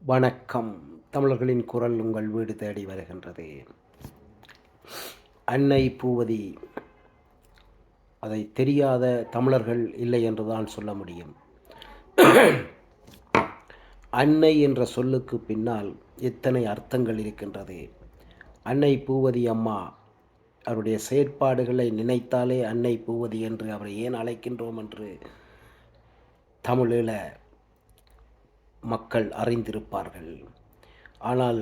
வணக்கம். தமிழர்களின் குரல் உங்கள் வீடு தேடி வருகின்றது. அன்னை பூவதி, அதை தெரியாத தமிழர்கள் இல்லை என்றுதான் சொல்ல முடியும். அன்னை என்ற சொல்லுக்கு பின்னால் எத்தனை அர்த்தங்கள் இருக்கின்றது. அன்னை பூவதி அம்மா அவருடைய செயற்பாடுகளை நினைத்தாலே அன்னை பூவதி என்று அவரை ஏன் அழைக்கின்றோம் என்று தமிழீழ மக்கள் அறிந்திருப்பார்கள். ஆனால்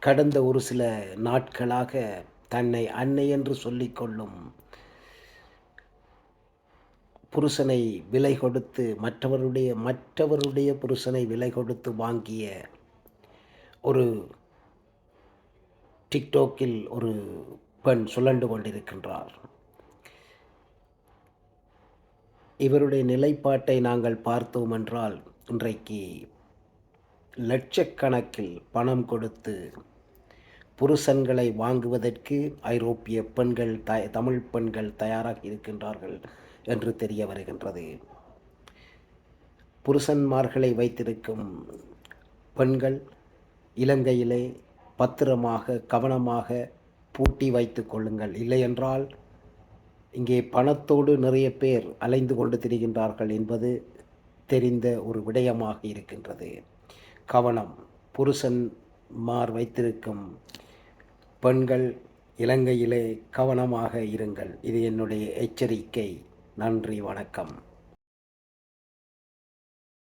கடந்த ஒரு சில நாட்களாக தன்னை அன்னை என்று சொல்லிக்கொள்ளும் புருஷனை விலை கொடுத்து மற்றவருடைய புருஷனை விலை கொடுத்து வாங்கிய ஒரு டிக்டாக்கில் ஒரு பெண் சுழண்டு கொண்டிருக்கின்றார். இவருடைய நிலைப்பாட்டை நாங்கள் பார்த்தோம் என்றால் இன்றைக்கு லட்சக்கணக்கில் பணம் கொடுத்து புருஷன்களை வாங்குவதற்கு ஐரோப்பிய பெண்கள் தமிழ் பெண்கள் தயாராக இருக்கின்றார்கள் என்று தெரிய வருகின்றது. புருஷன்மார்களை வைத்திருக்கும் பெண்கள் இலங்கையிலே பத்திரமாக கவனமாக பூட்டி வைத்து கொள்ளுங்கள், இல்லையென்றால் இங்கே பணத்தோடு நிறைய பேர் அலைந்து கொண்டு திரிகின்றார்கள் என்பது தெரிந்த ஒரு விடயமாக இருக்கின்றது. கவனம். புருஷன்மார் வைத்திருக்கும் பெண்கள் இலங்கையிலே கவனமாக இருங்கள். இது என்னுடைய எச்சரிக்கை. நன்றி, வணக்கம்.